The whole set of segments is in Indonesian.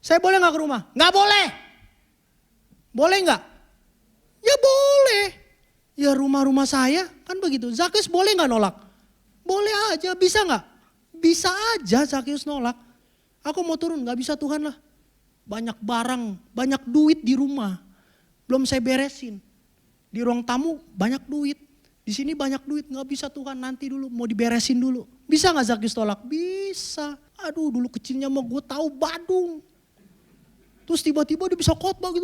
Saya boleh gak ke rumah? Gak boleh. Boleh gak? Ya boleh. Ya rumah-rumah saya kan begitu. Zakheus boleh gak nolak? Boleh aja, bisa gak? Bisa aja Zakheus nolak. Aku mau turun, gak bisa Tuhan lah. Banyak barang, banyak duit di rumah. Belum saya beresin. Di ruang tamu banyak duit. Di sini banyak duit, gak bisa Tuhan, nanti dulu mau diberesin dulu. Bisa gak Zakheus tolak? Bisa. Aduh dulu kecilnya mah gue tahu badung. Terus tiba-tiba dia bisa khotbah gitu.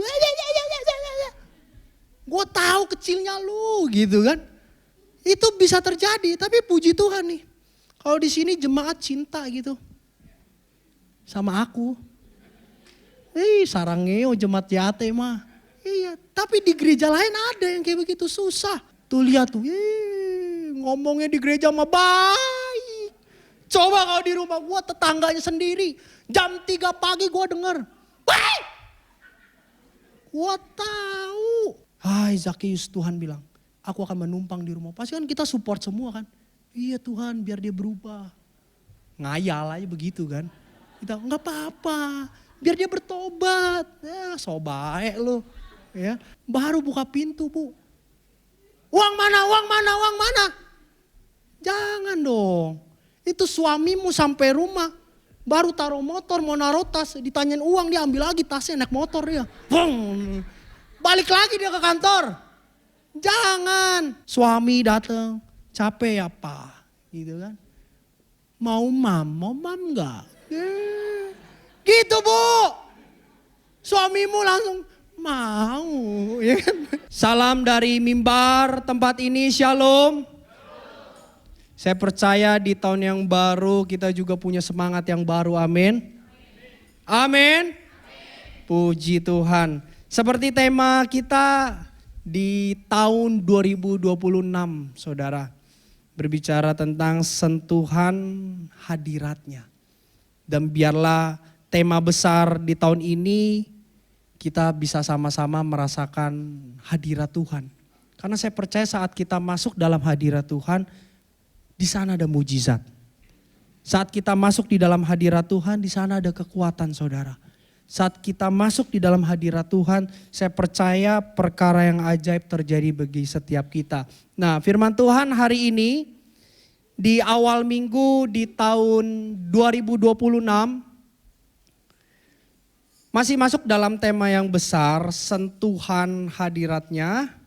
Gue tahu kecilnya lu gitu kan. Itu bisa terjadi, tapi puji Tuhan nih. Kalau di sini jemaat cinta gitu. Sama aku. Sarangeo jemaat Yate mah. Iya, tapi di gereja lain ada yang kayak begitu susah. Tuh lihat tuh, ngomongnya di gereja mah baik. Coba kalau di rumah gue tetangganya sendiri. Jam 3 pagi gue denger. Baik. Gue tahu. Hai Zakheus, Tuhan bilang, aku akan menumpang di rumah. Pasti kan kita support semua kan. Iya Tuhan biar dia berubah. Ngayal aja begitu kan. Kita enggak apa-apa. Biar dia bertobat. Ya so baik lu. Ya, baru buka pintu bu. Uang mana, uang mana, uang mana? Jangan dong. Itu suamimu sampai rumah. Baru taruh motor, mau naruh tas. Ditanyain uang, dia ambil lagi tasnya, naik motor dia. Bung. Balik lagi dia ke kantor. Jangan. Suami datang, capek ya pak. Gitu kan. Mau mam enggak? Gitu bu. Suamimu langsung mau. Ya kan? Salam dari mimbar tempat ini, shalom. Saya percaya di tahun yang baru kita juga punya semangat yang baru, amin. Amin. Puji Tuhan. Seperti tema kita di tahun 2026 saudara. Berbicara tentang sentuhan hadiratnya. Dan biarlah tema besar di tahun ini kita bisa sama-sama merasakan hadirat Tuhan. Karena saya percaya saat kita masuk dalam hadirat Tuhan, di sana ada mujizat. Saat kita masuk di dalam hadirat Tuhan, di sana ada kekuatan saudara. Saat kita masuk di dalam hadirat Tuhan, saya percaya perkara yang ajaib terjadi bagi setiap kita. Nah, firman Tuhan hari ini di awal minggu di tahun 2026 masih masuk dalam tema yang besar, sentuhan hadiratnya.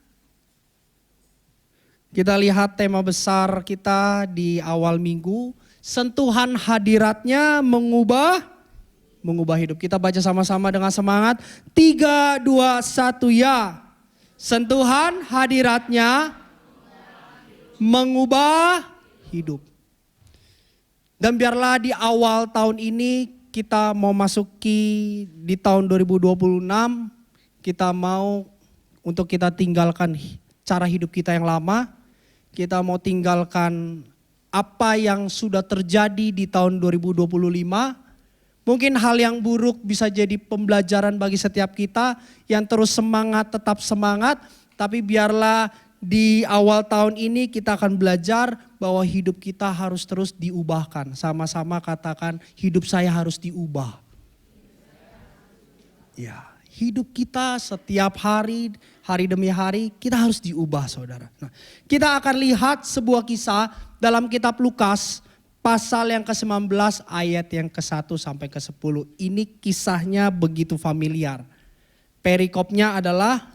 Kita lihat tema besar kita di awal minggu, sentuhan hadiratnya mengubah hidup. Kita baca sama-sama dengan semangat. 3, 2, 1 ya. Sentuhan hadiratnya mengubah hidup. Dan biarlah di awal tahun ini kita mau masuki di tahun 2026. Kita mau untuk kita tinggalkan cara hidup kita yang lama. Kita mau tinggalkan apa yang sudah terjadi di tahun 2025. Mungkin hal yang buruk bisa jadi pembelajaran bagi setiap kita yang terus semangat, tetap semangat. Tapi biarlah di awal tahun ini kita akan belajar bahwa hidup kita harus terus diubahkan. Sama-sama katakan hidup saya harus diubah. Ya, hidup kita setiap hari, hari demi hari kita harus diubah saudara. Nah, kita akan lihat sebuah kisah dalam kitab Lukas. Pasal yang ke-19 ayat yang ke-1 sampai ke-10. Ini kisahnya begitu familiar. Perikopnya adalah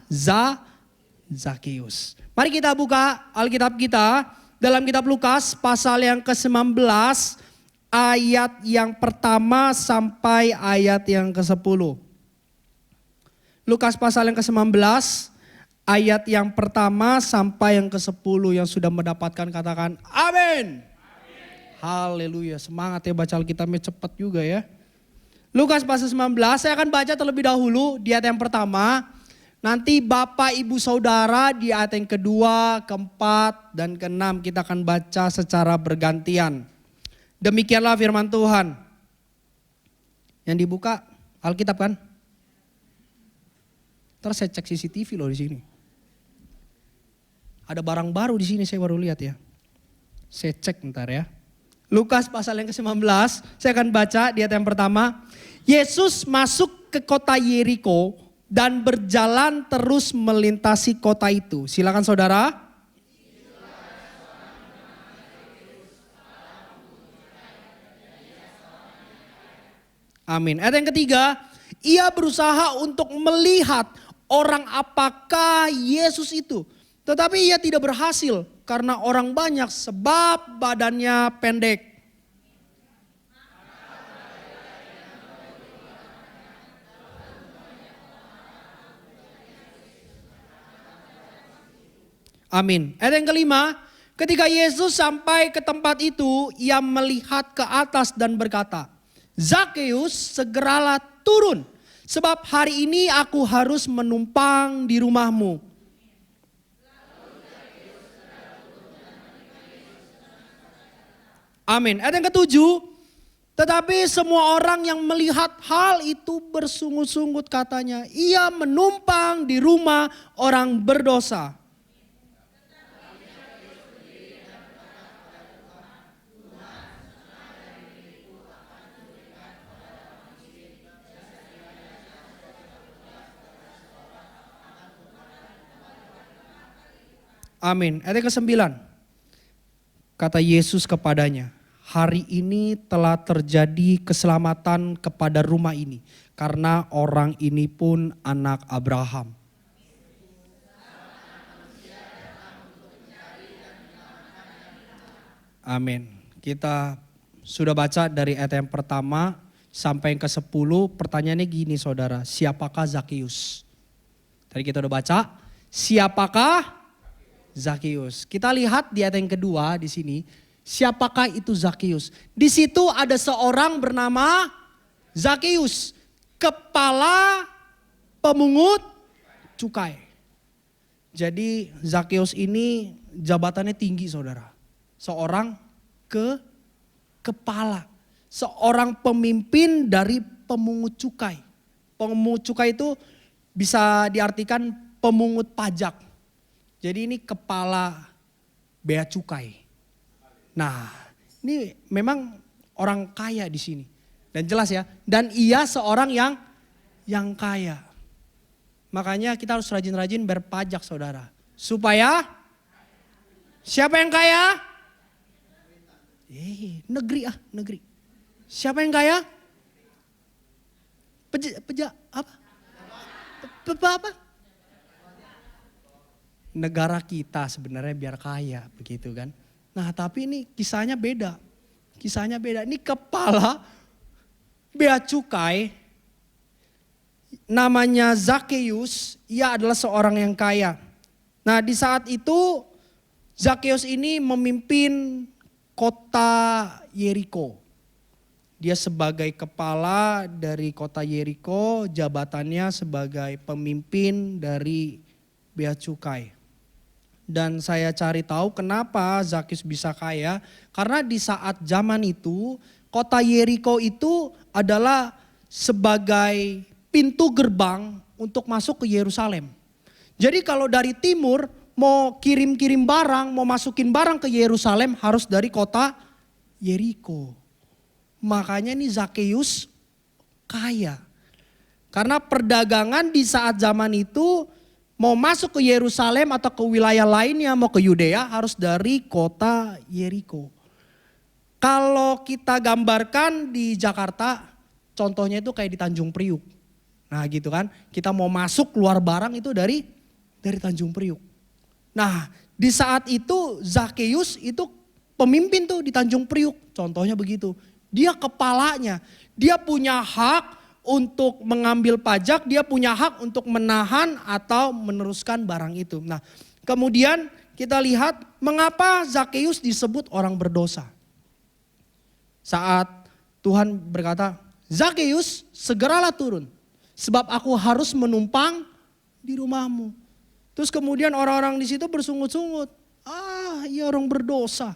Zakheus. Mari kita buka Alkitab kita dalam kitab Lukas pasal yang ke-19 ayat yang pertama sampai ayat yang ke-10. Lukas pasal yang ke-19 ayat yang pertama sampai yang ke-10 yang sudah mendapatkan katakan amin. Haleluya, semangat ya baca Alkitabnya cepat juga ya. Lukas pasal 19, saya akan baca terlebih dahulu di ayat yang pertama. Nanti Bapak Ibu Saudara di ayat yang kedua, keempat, dan keenam kita akan baca secara bergantian. Demikianlah firman Tuhan. Yang dibuka Alkitab kan? Terus saya cek CCTV loh di sini. Ada barang baru di sini saya baru lihat ya. Saya cek ntar ya. Lukas pasal yang ke-19, saya akan baca di ayat yang pertama. Yesus masuk ke kota Yeriko dan berjalan terus melintasi kota itu. Silakan saudara. Amin. Ayat yang ketiga, ia berusaha untuk melihat orang apakah Yesus itu. Tetapi ia tidak berhasil karena orang banyak sebab badannya pendek. Amin. Ayat yang kelima, ketika Yesus sampai ke tempat itu, ia melihat ke atas dan berkata, Zakeus, segeralah turun, sebab hari ini aku harus menumpang di rumahmu. Amin. Ayat yang ketujuh, tetapi semua orang yang melihat hal itu bersungut-sungut katanya, ia menumpang di rumah orang berdosa. Amin. Ayat ke-9. Kata Yesus kepadanya, hari ini telah terjadi keselamatan kepada rumah ini, karena orang ini pun anak Abraham. Amin. Kita sudah baca dari ayat yang pertama sampai yang ke-10. Pertanyaannya gini saudara, siapakah Zakeus? Tadi kita udah baca, siapakah Zakeus? Kita lihat di ayat yang kedua di sini, siapakah itu Zakeus? Di situ ada seorang bernama Zakeus, kepala pemungut cukai. Jadi Zakeus ini jabatannya tinggi saudara. Seorang kepala, seorang pemimpin dari pemungut cukai. Pemungut cukai itu bisa diartikan pemungut pajak. Jadi ini kepala bea cukai. Nah, ini memang orang kaya di sini. Dan jelas ya, dan ia seorang yang kaya. Makanya kita harus rajin-rajin berpajak saudara. Supaya siapa yang kaya? Negeri. Siapa yang kaya? Apa? Negara kita sebenarnya biar kaya begitu kan. Nah tapi ini kisahnya beda. Ini kepala bea cukai namanya Zakeus, ia adalah seorang yang kaya. Nah di saat itu Zakeus ini memimpin kota Yeriko. Dia sebagai kepala dari kota Yeriko, jabatannya sebagai pemimpin dari bea cukai. Dan saya cari tahu kenapa Zakeus bisa kaya. Karena di saat zaman itu kota Yeriko itu adalah sebagai pintu gerbang untuk masuk ke Yerusalem. Jadi kalau dari timur mau kirim-kirim barang, mau masukin barang ke Yerusalem harus dari kota Yeriko. Makanya ini Zakeus kaya. Karena perdagangan di saat zaman itu mau masuk ke Yerusalem atau ke wilayah lainnya, mau ke Yudea harus dari kota Yeriko. Kalau kita gambarkan di Jakarta, contohnya itu kayak di Tanjung Priuk. Nah gitu kan, kita mau masuk keluar barang itu dari Tanjung Priuk. Nah di saat itu Zakeus itu pemimpin tuh di Tanjung Priuk, contohnya begitu. Dia kepalanya, dia punya hak untuk mengambil pajak, dia punya hak untuk menahan atau meneruskan barang itu. Nah, kemudian kita lihat mengapa Zakeus disebut orang berdosa. Saat Tuhan berkata, Zakeus segeralah turun, sebab aku harus menumpang di rumahmu. Terus kemudian orang-orang di situ bersungut-sungut, ia orang berdosa.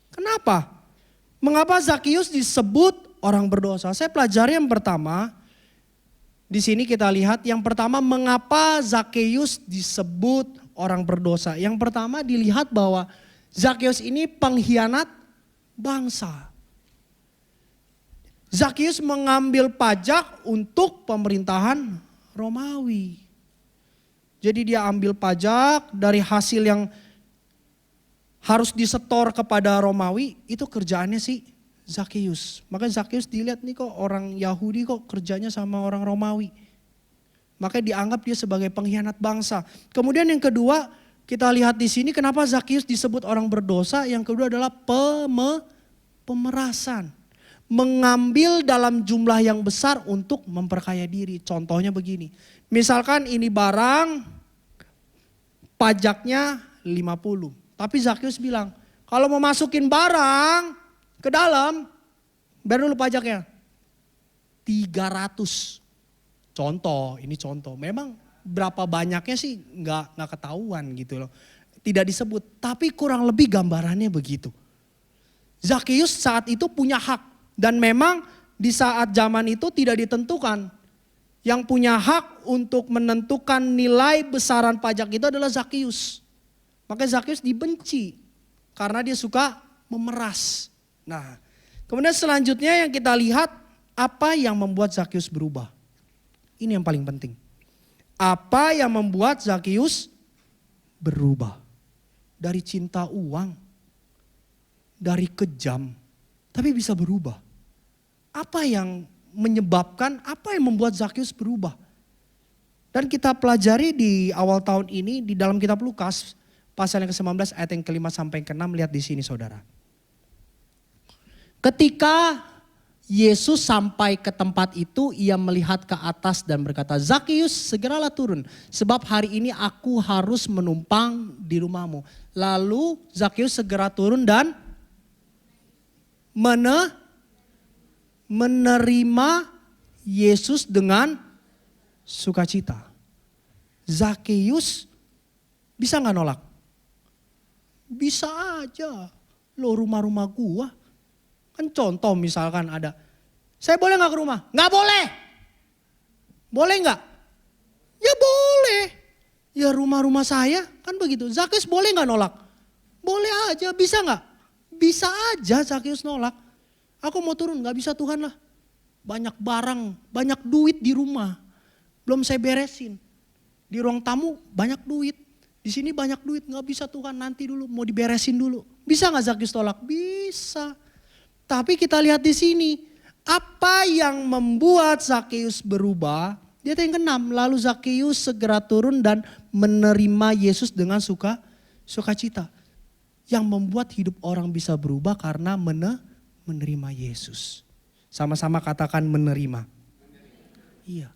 Kenapa? Mengapa Zakeus disebut orang berdosa? Saya pelajari yang pertama. Di sini kita lihat yang pertama mengapa Zakeus disebut orang berdosa. Yang pertama dilihat bahwa Zakeus ini pengkhianat bangsa. Zakheus mengambil pajak untuk pemerintahan Romawi. Jadi dia ambil pajak dari hasil yang harus disetor kepada Romawi, itu kerjaannya si Zakheus. Makanya Zakheus dilihat nih kok orang Yahudi kok kerjanya sama orang Romawi. Makanya dianggap dia sebagai pengkhianat bangsa. Kemudian yang kedua, kita lihat di sini kenapa Zakheus disebut orang berdosa. Yang kedua adalah pemerasan. Mengambil dalam jumlah yang besar untuk memperkaya diri. Contohnya begini. Misalkan ini barang pajaknya 50. Tapi Zakheus bilang, kalau mau masukin barang ke dalam, bayar dulu pajaknya. 300. Contoh, ini contoh. Memang berapa banyaknya sih nggak ketahuan gitu loh. Tidak disebut, tapi kurang lebih gambarannya begitu. Zakheus saat itu punya hak. Dan memang di saat zaman itu tidak ditentukan. Yang punya hak untuk menentukan nilai besaran pajak itu adalah Zakheus. Makanya Zakheus dibenci karena dia suka memeras. Nah, kemudian selanjutnya yang kita lihat apa yang membuat Zakheus berubah. Ini yang paling penting. Apa yang membuat Zakheus berubah? Dari cinta uang, dari kejam, tapi bisa berubah. Apa yang menyebabkan, apa yang membuat Zakheus berubah? Dan kita pelajari di awal tahun ini di dalam kitab Lukas pasal yang ke-19 ayat yang ke-5 sampai ke-6, lihat di sini saudara. Ketika Yesus sampai ke tempat itu, ia melihat ke atas dan berkata, Zakheus segeralah turun sebab hari ini aku harus menumpang di rumahmu. Lalu Zakheus segera turun dan menerima Yesus dengan sukacita. Zakheus bisa gak nolak? Bisa aja. Lo rumah-rumah gua. Kan contoh misalkan ada, saya boleh gak ke rumah? Gak boleh. Boleh gak? Ya boleh. Ya rumah-rumah saya kan begitu. Zakheus boleh gak nolak? Boleh aja, bisa gak? Bisa aja Zakheus nolak. Aku mau turun, gak bisa Tuhan lah. Banyak barang, banyak duit di rumah. Belum saya beresin. Di ruang tamu banyak duit. Di sini banyak duit, gak bisa Tuhan nanti dulu mau diberesin dulu. Bisa gak Zakheus tolak? Bisa. Tapi kita lihat di sini, apa yang membuat Zakheus berubah? Dia yang ke-6, lalu Zakheus segera turun dan menerima Yesus dengan sukacita. Yang membuat hidup orang bisa berubah karena menerima Yesus. Sama-sama katakan menerima. Iya.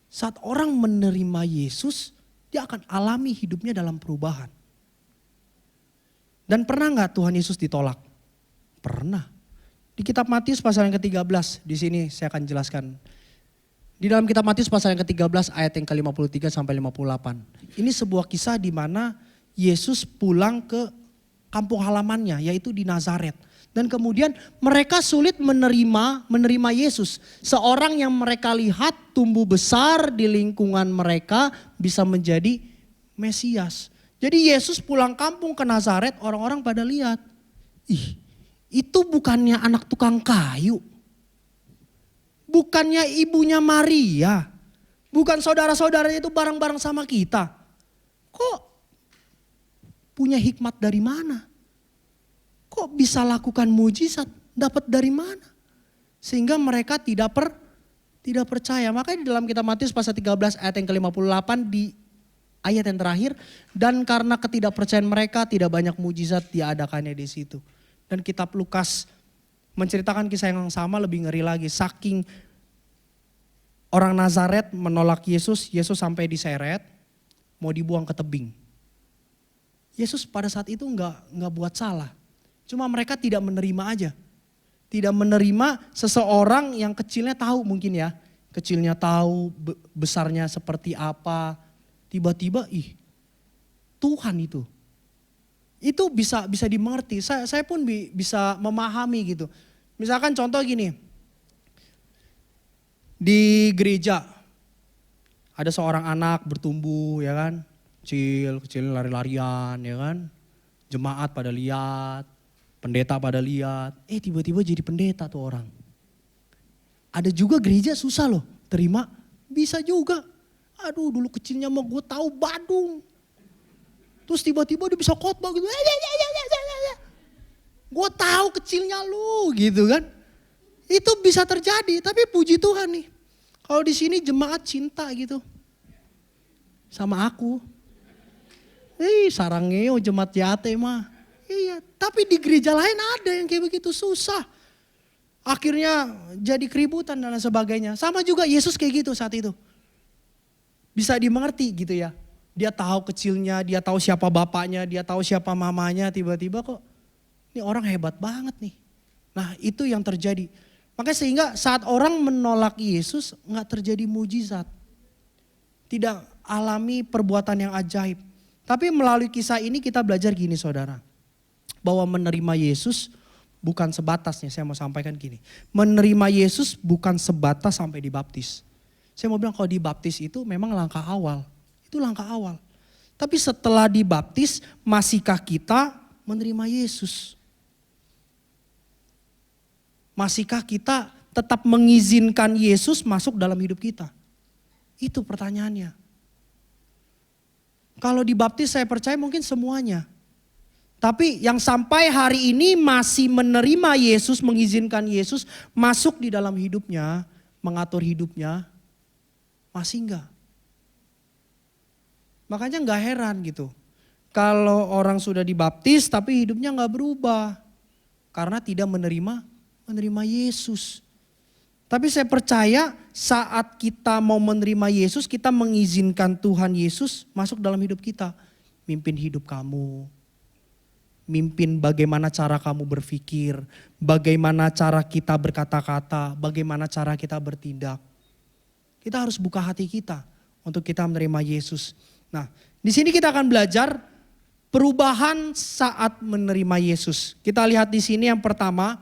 Saat orang menerima Yesus, dia akan alami hidupnya dalam perubahan. Dan pernah gak Tuhan Yesus ditolak? Pernah. Di kitab Matius pasal yang ke-13, di sini saya akan jelaskan. Di dalam kitab Matius pasal yang ke-13 ayat yang ke-53 sampai 58. Ini sebuah kisah di mana Yesus pulang ke kampung halamannya, yaitu di Nazaret. Dan kemudian mereka sulit menerima Yesus. Seorang yang mereka lihat tumbuh besar di lingkungan mereka bisa menjadi Mesias. Jadi Yesus pulang kampung ke Nazaret, orang-orang pada lihat. Ih, itu bukannya anak tukang kayu. Bukannya ibunya Maria. Bukan saudara-saudaranya itu bareng-bareng sama kita. Kok punya hikmat dari mana? Kok bisa lakukan mujizat? Dapat dari mana? Sehingga mereka tidak percaya. Makanya di dalam kitab Matius pasal 13 ayat yang ke-58 di ayat yang terakhir. Dan karena ketidakpercayaan mereka tidak banyak mujizat diadakannya di situ. Dan kitab Lukas menceritakan kisah yang sama lebih ngeri lagi. Saking orang Nazaret menolak Yesus, Yesus sampai diseret, mau dibuang ke tebing. Yesus pada saat itu enggak buat salah. Cuma mereka tidak menerima aja. Tidak menerima seseorang yang kecilnya tahu mungkin ya. Kecilnya tahu, besarnya seperti apa. Tiba-tiba Tuhan itu. Itu bisa dimengerti. Saya pun bisa memahami gitu. Misalkan contoh gini. Di gereja ada seorang anak bertumbuh ya kan. Kecil lari-larian ya kan. Jemaat pada lihat. Pendeta pada lihat, tiba-tiba jadi pendeta tuh orang. Ada juga gereja susah loh terima, bisa juga. Aduh dulu kecilnya mah gue tahu Badung. Terus tiba-tiba dia bisa khotbah gitu. Gue tahu kecilnya lu gitu kan. Itu bisa terjadi, tapi puji Tuhan nih. Kalau di sini jemaat cinta gitu sama aku. Sarangeo jemaat Yate mah. Iya, tapi di gereja lain ada yang kayak begitu susah. Akhirnya jadi keributan dan sebagainya. Sama juga Yesus kayak gitu saat itu. Bisa dimengerti gitu ya. Dia tahu kecilnya, dia tahu siapa bapaknya, dia tahu siapa mamanya. Tiba-tiba kok ini orang hebat banget nih. Nah itu yang terjadi. Makanya sehingga saat orang menolak Yesus gak terjadi mujizat. Tidak alami perbuatan yang ajaib. Tapi melalui kisah ini kita belajar gini saudara. Bahwa menerima Yesus bukan sebatas nih, saya mau sampaikan gini. Menerima Yesus bukan sebatas sampai dibaptis. Saya mau bilang kalau dibaptis itu memang langkah awal. Itu langkah awal. Tapi setelah dibaptis, masihkah kita menerima Yesus? Masihkah kita tetap mengizinkan Yesus masuk dalam hidup kita? Itu pertanyaannya. Kalau dibaptis saya percaya mungkin semuanya. Tapi yang sampai hari ini masih menerima Yesus, mengizinkan Yesus masuk di dalam hidupnya, mengatur hidupnya, masih enggak. Makanya enggak heran gitu. Kalau orang sudah dibaptis tapi hidupnya enggak berubah. Karena tidak menerima Yesus. Tapi saya percaya saat kita mau menerima Yesus, kita mengizinkan Tuhan Yesus masuk dalam hidup kita. Mimpin hidup kamu. Mimpin bagaimana cara kamu berpikir, bagaimana cara kita berkata-kata, bagaimana cara kita bertindak. Kita harus buka hati kita untuk kita menerima Yesus. Nah, di sini kita akan belajar perubahan saat menerima Yesus. Kita lihat di sini yang pertama,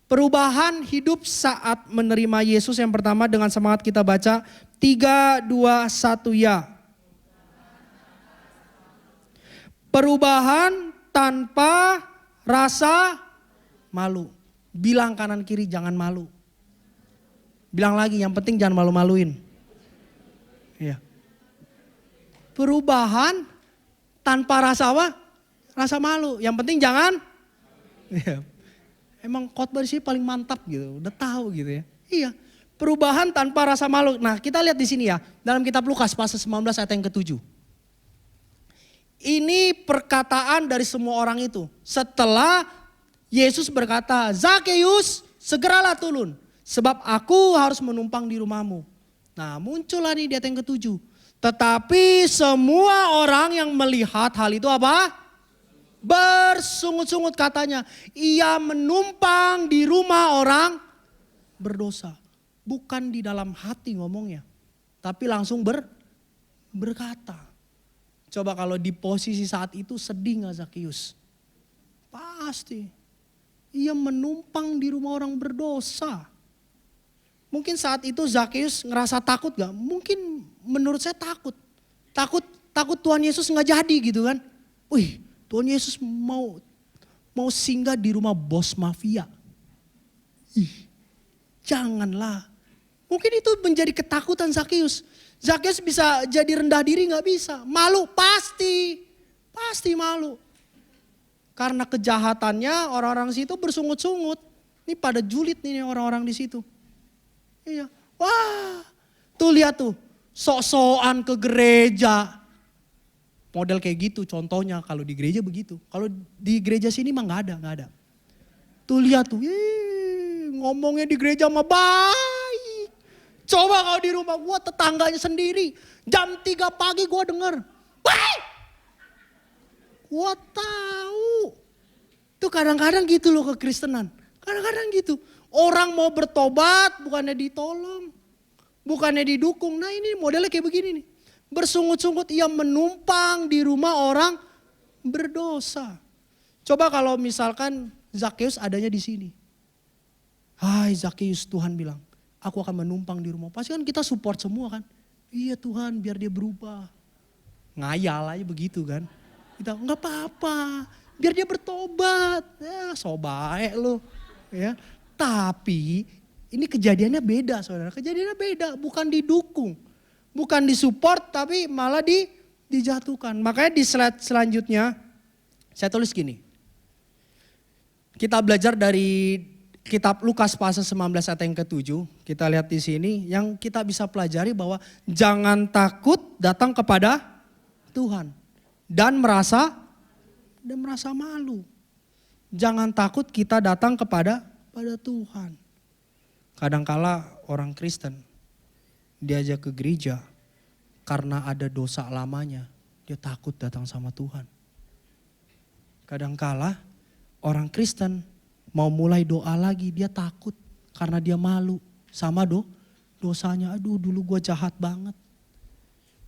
perubahan hidup saat menerima Yesus. Yang pertama dengan semangat kita baca 3, 2, 1 ya. Perubahan tanpa rasa malu. Bilang kanan kiri jangan malu. Bilang lagi yang penting jangan malu-maluin. Iya. Perubahan tanpa rasa apa? Rasa malu. Yang penting jangan. Iya. Emang khotbah di sini paling mantap gitu. Udah tahu gitu ya. Iya. Perubahan tanpa rasa malu. Nah kita lihat di sini ya. Dalam kitab Lukas pasal 19 ayat yang ke-7. Ini perkataan dari semua orang itu. Setelah Yesus berkata, Zakeus segeralah turun. Sebab aku harus menumpang di rumahmu. Nah muncullah nih di ayat yang ke-7. Tetapi semua orang yang melihat hal itu apa? Bersungut-sungut katanya. Ia menumpang di rumah orang berdosa. Bukan di dalam hati ngomongnya. Tapi langsung berkata. Coba kalau di posisi saat itu sedih gak Zakeus? Pasti. Ia menumpang di rumah orang berdosa. Mungkin saat itu Zakeus ngerasa takut gak? Mungkin menurut saya takut. Takut Tuhan Yesus gak jadi gitu kan. Wih Tuhan Yesus mau singgah di rumah bos mafia. Janganlah. Mungkin itu menjadi ketakutan Zakeus. Zakeus bisa jadi rendah diri gak bisa. Malu pasti malu. Karena kejahatannya orang-orang situ bersungut-sungut. Ini pada julid nih orang-orang di situ. Iya. Wah tuh lihat tuh. Sok-sokan ke gereja. Model kayak gitu contohnya kalau di gereja begitu. Kalau di gereja sini mah gak ada. Tuh lihat tuh. Ngomongnya di gereja mah baik. Coba kalau di rumah gue tetangganya sendiri. Jam 3 pagi gue denger. Wih! Gue tahu. Itu kadang-kadang gitu loh kekristenan. Kadang-kadang gitu. Orang mau bertobat bukannya ditolong. Bukannya didukung. Nah ini modelnya kayak begini nih. Bersungut-sungut ia menumpang di rumah orang berdosa. Coba kalau misalkan Zakeus adanya di sini. Hai Zakeus Tuhan bilang. Aku akan menumpang di rumah. Pasti kan kita support semua kan. Iya Tuhan biar dia berubah. Ngayal aja begitu kan. Kita enggak apa-apa. Biar dia bertobat. Ya, so baik lu. Ya. Tapi ini kejadiannya beda saudara. Kejadiannya beda, bukan didukung. Bukan disupport tapi malah dijatuhkan. Makanya di slide selanjutnya saya tulis gini. Kita belajar dari kitab Lukas pasal 19 ayat yang ke-7. Kita lihat di sini yang kita bisa pelajari bahwa jangan takut datang kepada Tuhan. Dan merasa malu. Jangan takut kita datang kepada Tuhan. Kadangkala orang Kristen diajak ke gereja karena ada dosa lamanya, dia takut datang sama Tuhan. Kadangkala orang Kristen mau mulai doa lagi, dia takut karena dia malu sama dosanya. Aduh, dulu gue jahat banget.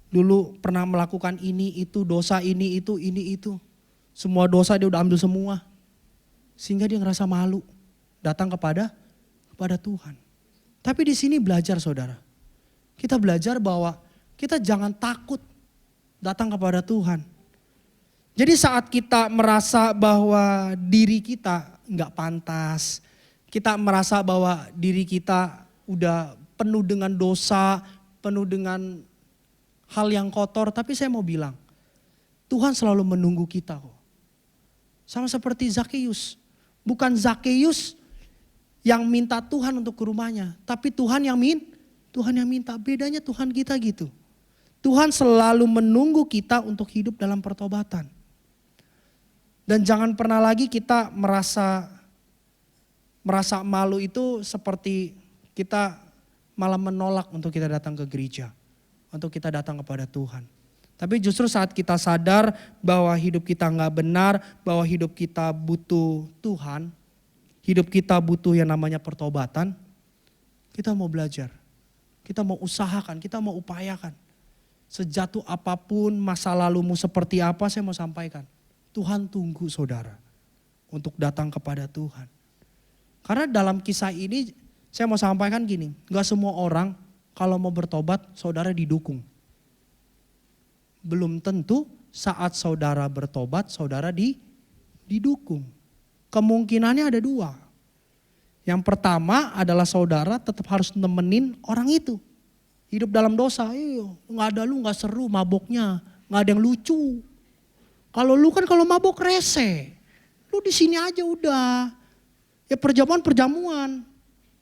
Dulu pernah melakukan ini itu, dosa ini itu. Semua dosa dia udah ambil semua. Sehingga dia ngerasa malu datang kepada Tuhan. Tapi di sini belajar saudara. Kita belajar bahwa kita jangan takut datang kepada Tuhan. Jadi saat kita merasa bahwa diri kita nggak pantas, kita merasa bahwa diri kita udah penuh dengan dosa, penuh dengan hal yang kotor, tapi saya mau bilang, Tuhan selalu menunggu kita kok. Sama seperti Zakeus. Bukan Zakeus yang minta Tuhan untuk ke rumahnya, tapi Tuhan yang minta. Bedanya Tuhan kita gitu. Tuhan selalu menunggu kita untuk hidup dalam pertobatan. Dan jangan pernah lagi kita merasa malu itu seperti kita malah menolak untuk kita datang ke gereja. Untuk kita datang kepada Tuhan. Tapi justru saat kita sadar bahwa hidup kita gak benar, bahwa hidup kita butuh Tuhan, hidup kita butuh yang namanya pertobatan, kita mau belajar. Kita mau usahakan, kita mau upayakan. Sejatuh apapun masa lalumu seperti apa, saya mau sampaikan. Tuhan tunggu saudara untuk datang kepada Tuhan. Karena dalam kisah ini saya mau sampaikan gini, gak semua orang kalau mau bertobat saudara didukung. Belum tentu saat saudara bertobat saudara didukung. Kemungkinannya ada dua. Yang pertama adalah saudara tetap harus nemenin orang itu. Hidup dalam dosa, gak ada lu gak seru maboknya, gak ada yang lucu. Kalau lu kan kalau mabok rese, lu di sini aja udah. Ya perjamuan.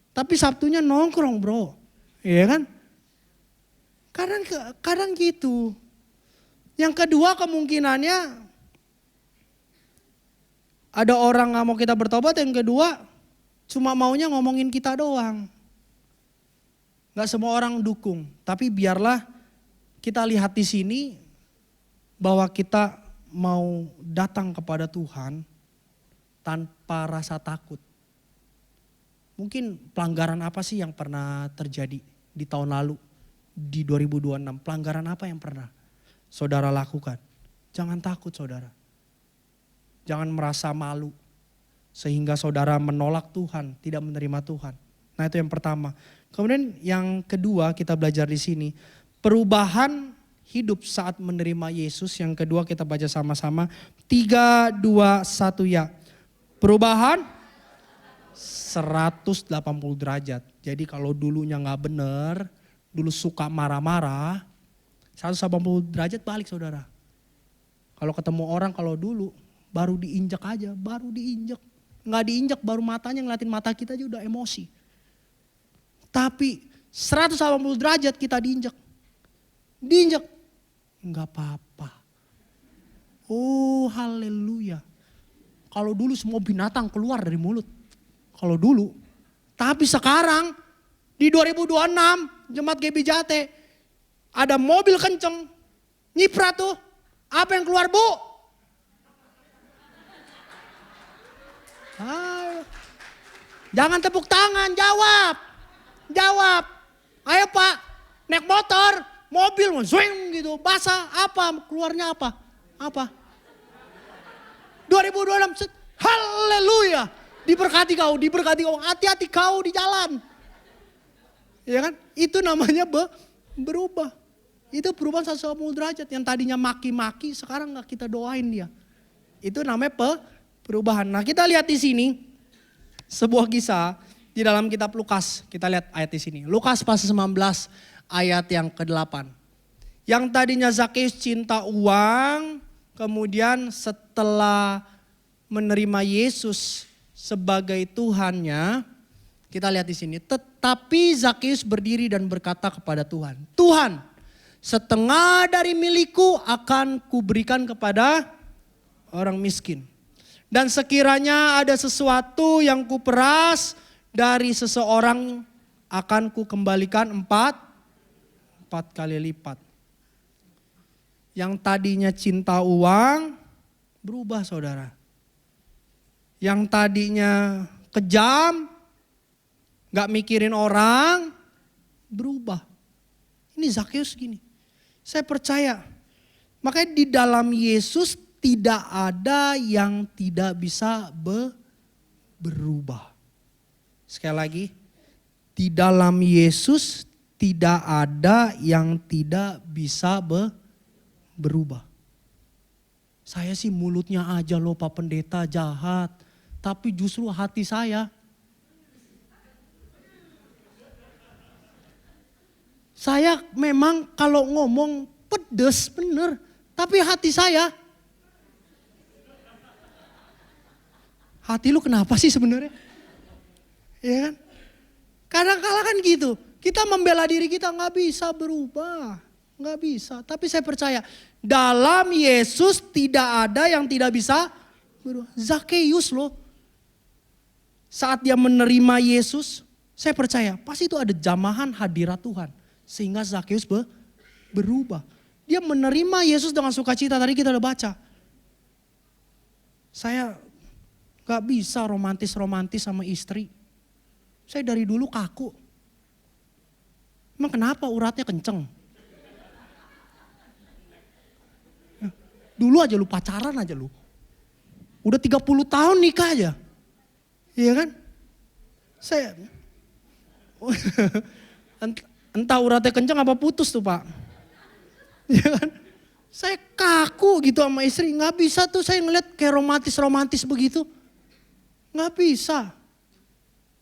Tapi Sabtunya nongkrong bro, iya kan? Kadang gitu. Yang kedua kemungkinannya ada orang nggak mau kita bertobat, yang kedua cuma maunya ngomongin kita doang. Nggak semua orang dukung, tapi biarlah kita lihat di sini bahwa kita mau datang kepada Tuhan tanpa rasa takut. Mungkin pelanggaran apa sih yang pernah terjadi di tahun lalu, di 2026? Pelanggaran apa yang pernah saudara lakukan? Jangan takut saudara. Jangan merasa malu sehingga saudara menolak Tuhan, tidak menerima Tuhan. Nah itu yang pertama. Kemudian yang kedua kita belajar di sini, perubahan hidup saat menerima Yesus. Yang kedua kita baca sama-sama. 3, 2, 1 ya. Perubahan 180 derajat. Jadi kalau dulunya gak bener, dulu suka marah-marah, 180 derajat balik saudara. Kalau ketemu orang kalau dulu baru diinjak aja, baru diinjak. Gak diinjak baru matanya ngeliatin mata kita aja udah emosi. Tapi 180 derajat kita diinjak. Diinjak. Enggak apa-apa. Oh haleluya. Kalau dulu semua binatang keluar dari mulut. Kalau dulu. Tapi sekarang di 2026 Jemaat GB Jate ada mobil kenceng. Nyiprat tuh. Apa yang keluar bu? Ayo. Jangan tepuk tangan, jawab. Jawab. Ayo pak, naik motor. Mobil zwing gitu, basah apa, keluarnya apa? Apa? 2026, haleluya. Diberkati kau, hati-hati kau di jalan. Ya kan? Itu namanya berubah. Itu perubahan 180 derajat. Yang tadinya maki-maki, sekarang gak kita doain dia. Itu namanya perubahan. Nah kita lihat di sini sebuah kisah di dalam kitab Lukas. Kita lihat ayat di sini. Lukas pasal 19 ayat yang ke-8. Yang tadinya Zakheus cinta uang, kemudian setelah menerima Yesus sebagai Tuhannya, kita lihat di sini. Tetapi Zakheus berdiri dan berkata kepada Tuhan, Tuhan, setengah dari milikku akan kuberikan kepada orang miskin. Dan sekiranya ada sesuatu yang kuperas dari seseorang, akan kukembalikan empat kali lipat. Yang tadinya cinta uang berubah saudara. Yang tadinya kejam, gak mikirin orang, berubah. Ini Zakheus gini. Saya percaya, makanya di dalam Yesus tidak ada yang tidak bisa berubah. Sekali lagi, di dalam Yesus tidak ada yang tidak bisa berubah. Saya sih mulutnya aja loh Pak Pendeta jahat, tapi justru hati saya. Saya memang kalau ngomong pedes bener, tapi hati saya. Hati lu kenapa sih sebenarnya? Ya kan? Kadang-kadang kan gitu. Kita membela diri kita gak bisa berubah. Gak bisa. Tapi saya percaya dalam Yesus tidak ada yang tidak bisa berubah. Zakheus loh. Saat dia menerima Yesus, saya percaya pasti itu ada jamahan hadirat Tuhan. Sehingga Zakheus berubah. Dia menerima Yesus dengan sukacita. Tadi kita udah baca. Saya gak bisa romantis-romantis sama istri. Saya dari dulu kaku. Emang kenapa uratnya kenceng? Dulu aja lu pacaran aja lu. Udah 30 tahun nikah aja. Iya kan? Saya entah uratnya kenceng apa putus tuh Pak. Iya kan? Saya kaku gitu sama istri. Gak bisa tuh saya ngeliat kayak romantis-romantis begitu. Gak bisa.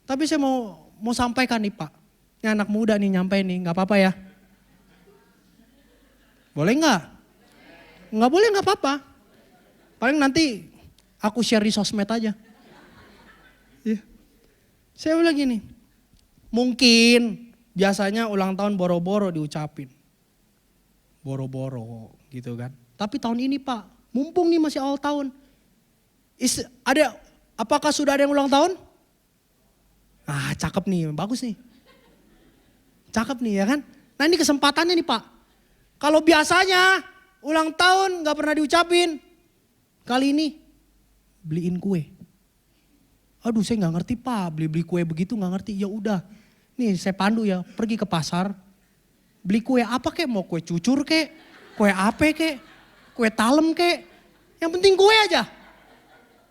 Tapi saya mau sampaikan nih Pak. Ini anak muda nih nyampein nih, gak apa-apa ya. Boleh gak? Gak boleh gak apa-apa. Paling nanti aku share di sosmed aja. Ya. Saya bilang gini, mungkin biasanya ulang tahun boro-boro diucapin. Boro-boro gitu kan. Tapi tahun ini Pak, mumpung nih masih awal tahun. Apakah sudah ada yang ulang tahun? Ah cakep nih, bagus nih. Cakep nih ya kan. Nah ini kesempatannya nih Pak. Kalau biasanya ulang tahun gak pernah diucapin. Kali ini beliin kue. Aduh saya gak ngerti Pak, beli kue begitu gak ngerti. Ya udah, nih saya pandu ya, pergi ke pasar. Beli kue apa kek, mau kue cucur kek, kue ape kek, kue talem kek. Yang penting kue aja.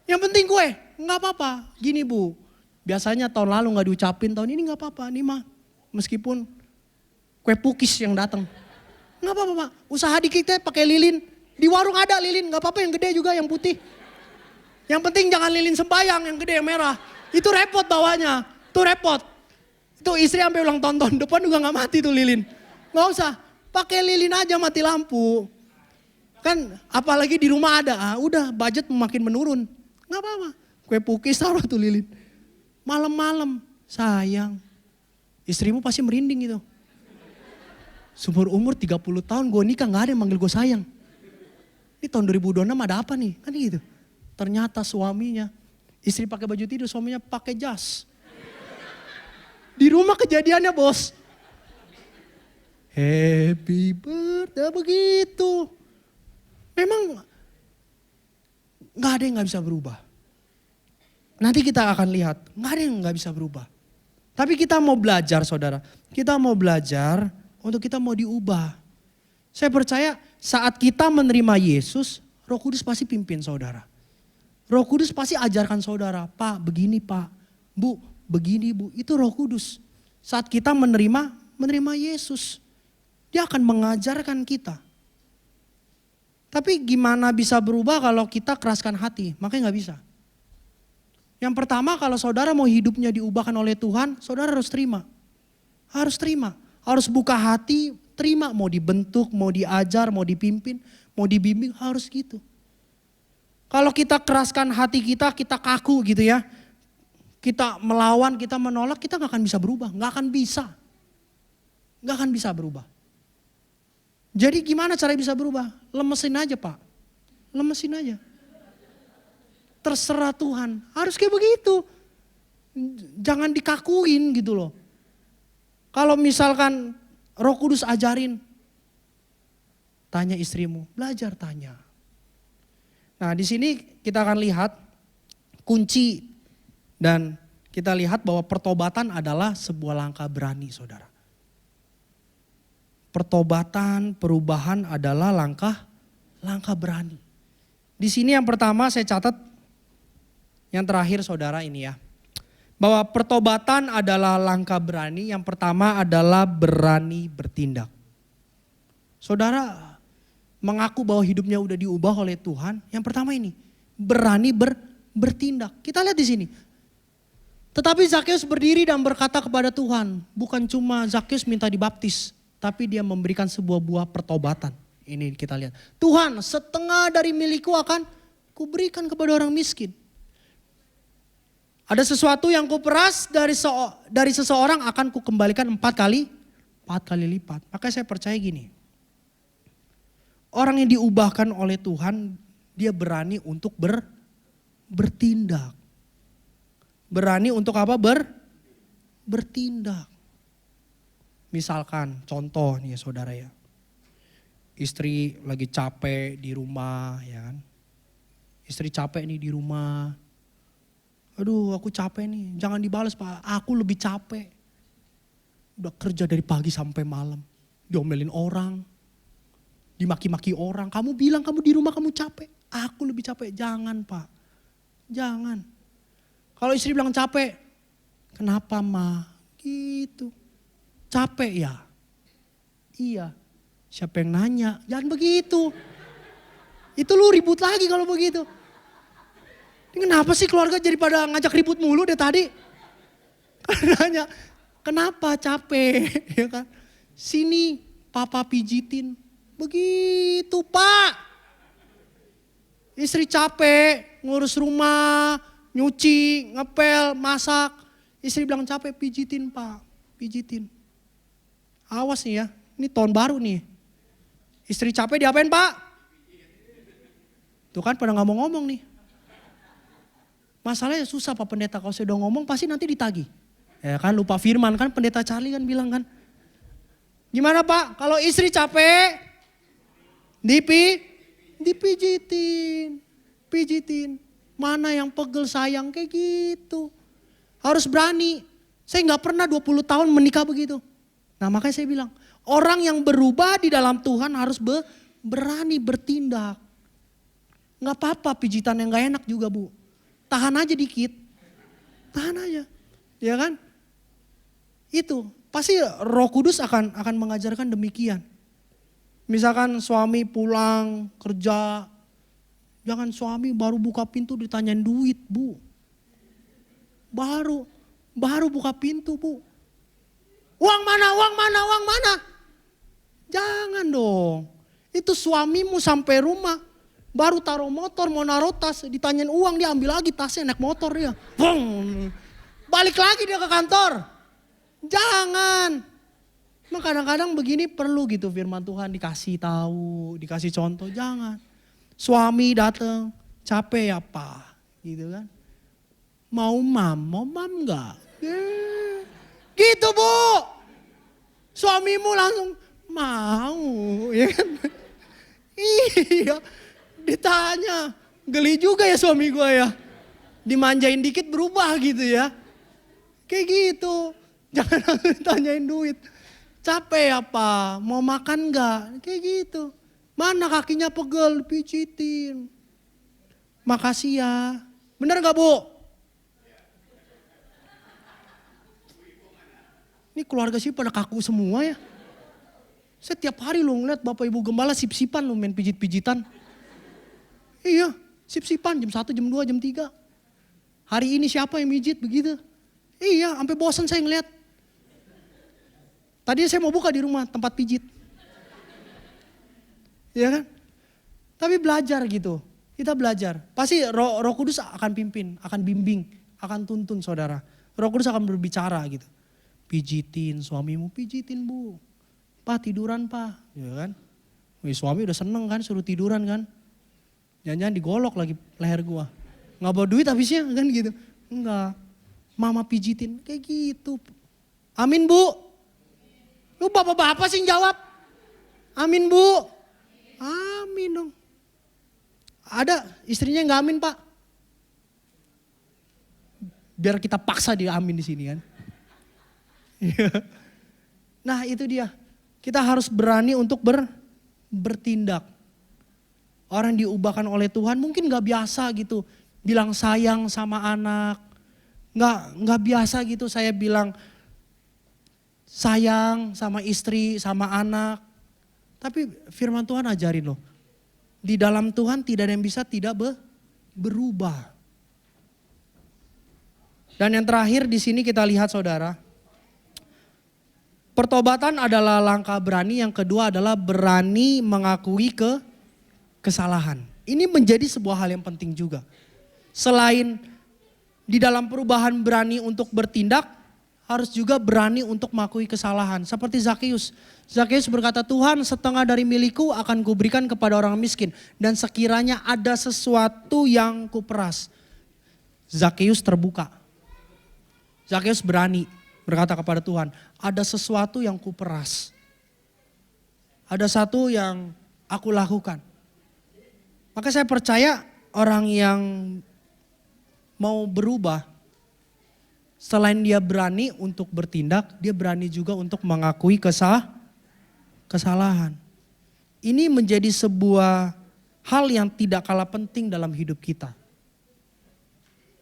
Yang penting kue, gak apa-apa. Gini Bu, biasanya tahun lalu gak diucapin, tahun ini gak apa-apa. Nih mah, meskipun kue pukis yang datang. Gak apa-apa Pak, usaha dikit deh pakai lilin. Di warung ada lilin, gak apa-apa yang gede juga, yang putih. Yang penting jangan lilin sembayang, yang gede yang merah. Itu repot bawanya, itu repot. Itu istri sampai ulang tahun depan juga gak mati tuh lilin. Gak usah, pakai lilin aja mati lampu. Kan apalagi di rumah ada, udah budget makin menurun. Gak apa-apa, kue pukis taruh tuh lilin. Malam-malam, sayang. Istrimu pasti merinding gitu. Seumur umur 30 tahun gue nikah gak ada yang manggil gue sayang. Ini tahun 2026 ada apa nih? Kan gitu. Ternyata suaminya, istri pakai baju tidur, suaminya pakai jas. Di rumah kejadiannya bos. Happy birthday begitu. Memang gak ada yang gak bisa berubah. Nanti kita akan lihat, gak ada yang gak bisa berubah. Tapi kita mau belajar saudara, kita mau belajar untuk kita mau diubah. Saya percaya saat kita menerima Yesus, Roh Kudus pasti pimpin saudara. Roh Kudus pasti ajarkan saudara, Pak begini Pak, Bu begini Bu, itu Roh Kudus. Saat kita menerima Yesus, dia akan mengajarkan kita. Tapi gimana bisa berubah kalau kita keraskan hati? Makanya gak bisa. Yang pertama kalau saudara mau hidupnya diubahkan oleh Tuhan, saudara harus terima. Harus terima. Harus buka hati, terima. Mau dibentuk, mau diajar, mau dipimpin, mau dibimbing, harus gitu. Kalau kita keraskan hati kita kaku gitu ya. Kita melawan, kita menolak, kita gak akan bisa berubah. Gak akan bisa. Gak akan bisa berubah. Jadi gimana cara bisa berubah? Lemesin aja Pak. Lemesin aja. Terserah Tuhan. Harus kayak begitu. Jangan dikakuin gitu loh. Kalau misalkan Roh Kudus ajarin. Tanya istrimu, belajar tanya. Nah di sini kita akan lihat kunci. Dan kita lihat bahwa pertobatan adalah sebuah langkah berani saudara. Pertobatan, perubahan adalah langkah berani. Di sini yang pertama saya catat, yang terakhir saudara ini ya. Bahwa pertobatan adalah langkah berani, yang pertama adalah berani bertindak. Saudara mengaku bahwa hidupnya udah diubah oleh Tuhan, yang pertama ini, berani bertindak. Kita lihat di sini. Tetapi Zakheus berdiri dan berkata kepada Tuhan, bukan cuma Zakheus minta dibaptis, tapi dia memberikan sebuah buah pertobatan. Ini kita lihat. Tuhan, setengah dari milikku akan kuberikan kepada orang miskin. Ada sesuatu yang kuperas dari seseorang akan kukembalikan 4 kali lipat. Maka saya percaya gini. Orang yang diubahkan oleh Tuhan, dia berani untuk bertindak. Berani untuk apa? Bertindak. Misalkan contoh nih saudara ya. Istri lagi capek di rumah ya kan. Istri capek nih di rumah. Aduh aku capek nih, jangan dibalas Pak, aku lebih capek. Udah kerja dari pagi sampai malam. Diomelin orang, dimaki-maki orang. Kamu bilang kamu di rumah kamu capek, aku lebih capek. Jangan Pak, jangan. Kalau istri bilang capek, kenapa Ma? Gitu. Capek ya? Iya. Siapa yang nanya? Jangan begitu. Itu lu ribut lagi kalau begitu. Kenapa sih keluarga jadi pada ngajak ribut mulu deh tadi? Karena nanya, kenapa capek? Ya kan? Sini papa pijitin. Begitu Pak. Istri capek ngurus rumah, nyuci, ngepel, masak. Istri bilang capek, pijitin Pak, pijitin. Awas nih ya, ini tahun baru nih. Istri capek diapain Pak? Tuh kan pada gak mau ngomong nih. Masalahnya susah Pak Pendeta, kalau saya udah ngomong pasti nanti ditagih. Ya kan lupa firman kan, Pendeta Charlie kan bilang kan. Gimana Pak, kalau istri capek, dipijitin, pijitin. Mana yang pegel sayang kayak gitu. Harus berani. Saya gak pernah 20 tahun menikah begitu. Nah makanya saya bilang, orang yang berubah di dalam Tuhan harus berani bertindak. Gak apa-apa pijitan yang gak enak juga Bu. Tahan aja dikit. Tahan aja. Ya kan? Itu pasti Roh Kudus akan mengajarkan demikian. Misalkan suami pulang kerja. Jangan suami baru buka pintu ditanyain duit Bu. Baru buka pintu Bu. Uang mana? Jangan dong. Itu suamimu sampai rumah. Baru taruh motor mau naruh tas. Ditanyain uang dia ambil lagi tasnya naik motor dia. Bung. Balik lagi dia ke kantor. Jangan. Memang kadang-kadang begini perlu gitu firman Tuhan dikasih tahu. Dikasih contoh. Jangan. Suami datang. Capek ya Pak. Gitu kan. Mau mam enggak? Gitu Bu. Suamimu langsung mau, ya kan? Iya, ditanya. Geli juga ya suami gue ya. Dimanjain dikit berubah gitu ya. Kayak gitu. Jangan langsung ditanyain duit. Capek ya Pak, mau makan enggak? Kayak gitu. Mana kakinya pegel, pijitin. Makasih ya. Bener gak Bu? Ini keluarga sih pada kaku semua ya. Setiap hari lo ngeliat Bapak Ibu Gembala sip-sipan lo main pijit-pijitan. Iya, sip-sipan jam 1, jam 2, jam 3. Hari ini siapa yang mijit begitu? Iya, sampai bosan saya ngeliat. Tadi saya mau buka di rumah tempat pijit. Iya kan? Tapi belajar gitu. Kita belajar. Pasti Roh Kudus akan pimpin, akan bimbing, akan tuntun saudara. Roh Kudus akan berbicara gitu. Pijitin suamimu, pijitin bu. Pak tiduran pak. Ya kan? Wih, suami udah seneng kan suruh tiduran kan. Jangan-jangan digolok lagi leher gua. Nggak bawa duit habisnya kan gitu. Enggak. Mama pijitin kayak gitu. Amin bu. Lu bapak-bapak sih yang jawab. Amin bu. Amin dong. Ada istrinya nggak amin pak. Biar kita paksa dia amin di sini kan. Nah itu dia. Kita harus berani untuk bertindak. Orang diubahkan oleh Tuhan mungkin gak biasa gitu. Bilang sayang sama anak. Gak biasa gitu saya bilang sayang sama istri, sama anak. Tapi firman Tuhan ajarin loh. Di dalam Tuhan tidak ada yang bisa tidak berubah. Dan yang terakhir di sini kita lihat saudara. Pertobatan adalah langkah berani, yang kedua adalah berani mengakui kesalahan. Ini menjadi sebuah hal yang penting juga. Selain di dalam perubahan berani untuk bertindak, harus juga berani untuk mengakui kesalahan. Seperti Zakeus. Zakeus berkata, Tuhan setengah dari milikku akan kuberikan kepada orang miskin. Dan sekiranya ada sesuatu yang kuperas. Zakeus terbuka. Zakeus berani berkata kepada Tuhan, ada sesuatu yang kuperas. Ada satu yang aku lakukan. Maka saya percaya orang yang mau berubah, selain dia berani untuk bertindak, dia berani juga untuk mengakui kesalahan. Ini menjadi sebuah hal yang tidak kalah penting dalam hidup kita.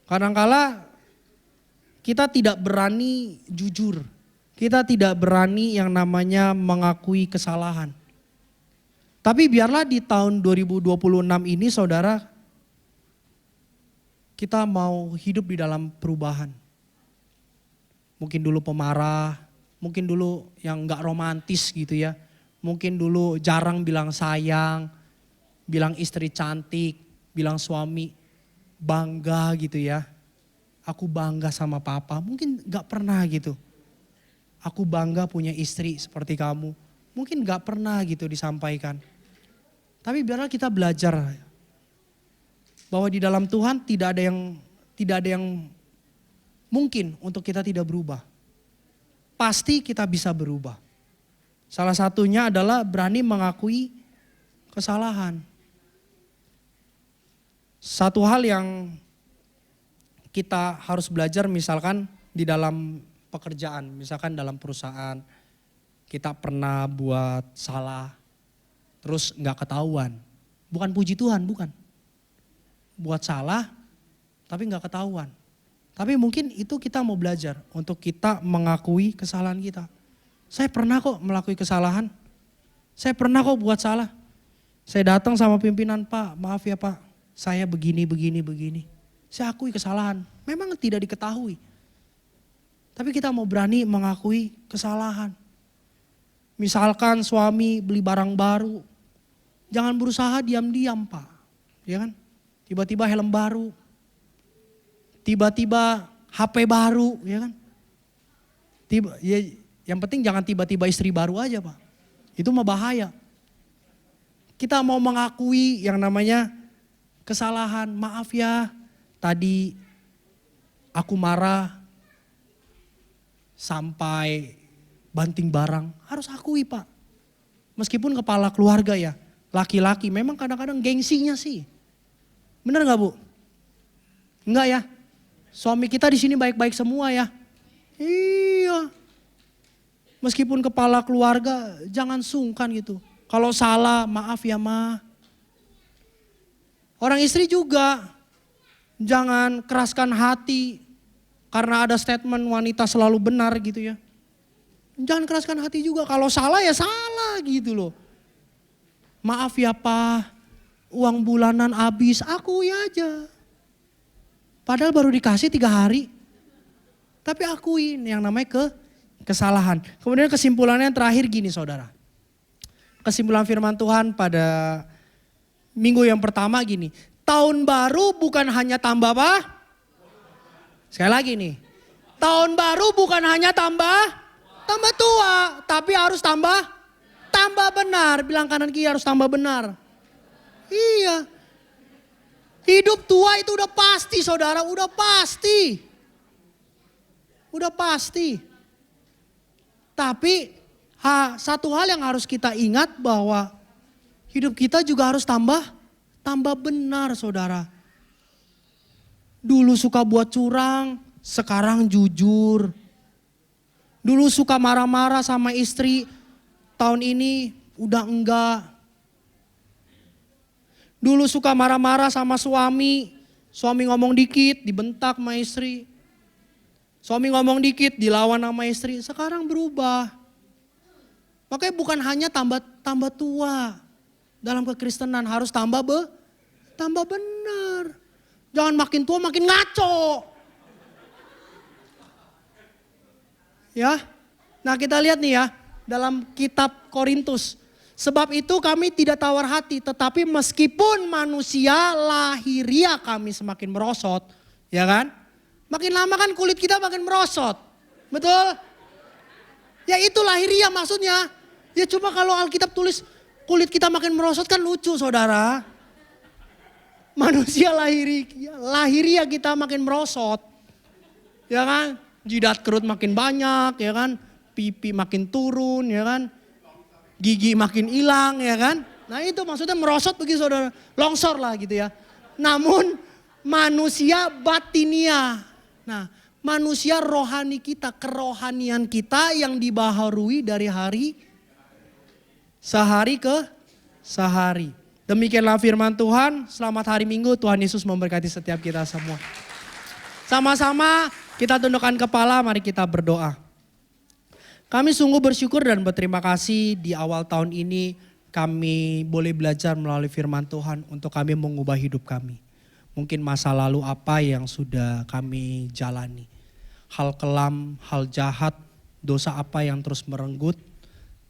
Kadangkala kita tidak berani jujur. Kita tidak berani yang namanya mengakui kesalahan. Tapi biarlah di tahun 2026 ini saudara, kita mau hidup di dalam perubahan. Mungkin dulu pemarah, mungkin dulu yang gak romantis gitu ya. Mungkin dulu jarang bilang sayang, bilang istri cantik, bilang suami bangga gitu ya. Aku bangga sama papa, mungkin gak pernah gitu. Aku bangga punya istri seperti kamu, mungkin gak pernah gitu disampaikan. Tapi biarlah kita belajar bahwa di dalam Tuhan tidak ada yang mungkin untuk kita tidak berubah. Pasti kita bisa berubah. Salah satunya adalah berani mengakui kesalahan. Satu hal yang kita harus belajar misalkan di dalam pekerjaan, misalkan dalam perusahaan, kita pernah buat salah, terus gak ketahuan. Bukan puji Tuhan, bukan. Buat salah, tapi gak ketahuan. Tapi mungkin itu kita mau belajar untuk kita mengakui kesalahan kita. Saya pernah kok melakukan kesalahan, saya pernah kok buat salah. Saya datang sama pimpinan, Pak maaf ya Pak, saya begini. Saya akui kesalahan, memang tidak diketahui. Tapi kita mau berani mengakui kesalahan. Misalkan suami beli barang baru, jangan berusaha diam-diam Pak. Ya kan? Tiba-tiba helm baru, tiba-tiba HP baru, ya kan? Yang penting jangan tiba-tiba istri baru aja Pak. Itu mah bahaya. Kita mau mengakui yang namanya kesalahan, maaf ya. Tadi aku marah sampai banting barang. Harus akui Pak. Meskipun kepala keluarga ya. Laki-laki memang kadang-kadang gengsinya sih. Bener gak Bu? Enggak ya? Suami kita di sini baik-baik semua ya. Iya. Meskipun kepala keluarga jangan sungkan gitu. Kalau salah maaf ya Ma. Orang istri juga. Jangan keraskan hati karena ada statement wanita selalu benar gitu ya. Jangan keraskan hati juga, kalau salah ya salah gitu loh. Maaf ya Pak, Uang bulanan habis, akui aja. Padahal baru dikasih 3 hari. Tapi akuin yang namanya kesalahan. Kemudian kesimpulannya yang terakhir gini saudara. Kesimpulan firman Tuhan pada minggu yang pertama gini. Tahun baru bukan hanya tambah apa? Sekali lagi nih. Tahun baru bukan hanya tambah tua. Tapi harus tambah benar. Bilang kanan kiri harus tambah benar. Iya. Hidup tua itu udah pasti saudara, udah pasti. Udah pasti. Tapi satu hal yang harus kita ingat bahwa hidup kita juga harus tambah benar saudara. Dulu suka buat curang, sekarang jujur. Dulu suka marah-marah sama istri, tahun ini udah enggak. Dulu suka marah-marah sama suami ngomong dikit dibentak sama istri. Suami ngomong dikit dilawan sama istri, sekarang berubah. Makanya bukan hanya tambah tua. Dalam kekristenan harus tambah benar. Jangan makin tua makin ngaco. Ya. Nah, kita lihat nih ya dalam kitab Korintus. Sebab itu kami tidak tawar hati, tetapi meskipun manusia lahiriah kami semakin merosot, ya kan? Makin lama kan kulit kita makin merosot. Betul? Ya itu lahiriah maksudnya. Ya cuma kalau Alkitab tulis kulit kita makin merosot kan lucu saudara. Manusia lahiriah kita makin merosot. Ya kan? Jidat kerut makin banyak, ya kan? Pipi makin turun, ya kan? Gigi makin hilang, ya kan? Nah itu maksudnya merosot begitu saudara. Longsor lah gitu ya. Namun manusia batinia. Nah manusia rohani kita, kerohanian kita yang dibaharui dari sehari ke sehari. Demikianlah firman Tuhan. Selamat hari Minggu, Tuhan Yesus memberkati setiap kita semua. Sama-sama kita tundukkan kepala, mari kita berdoa. Kami sungguh bersyukur dan berterima kasih di awal tahun ini kami boleh belajar melalui firman Tuhan untuk kami mengubah hidup kami. Mungkin masa lalu apa yang sudah kami jalani. Hal kelam, hal jahat, dosa apa yang terus merenggut.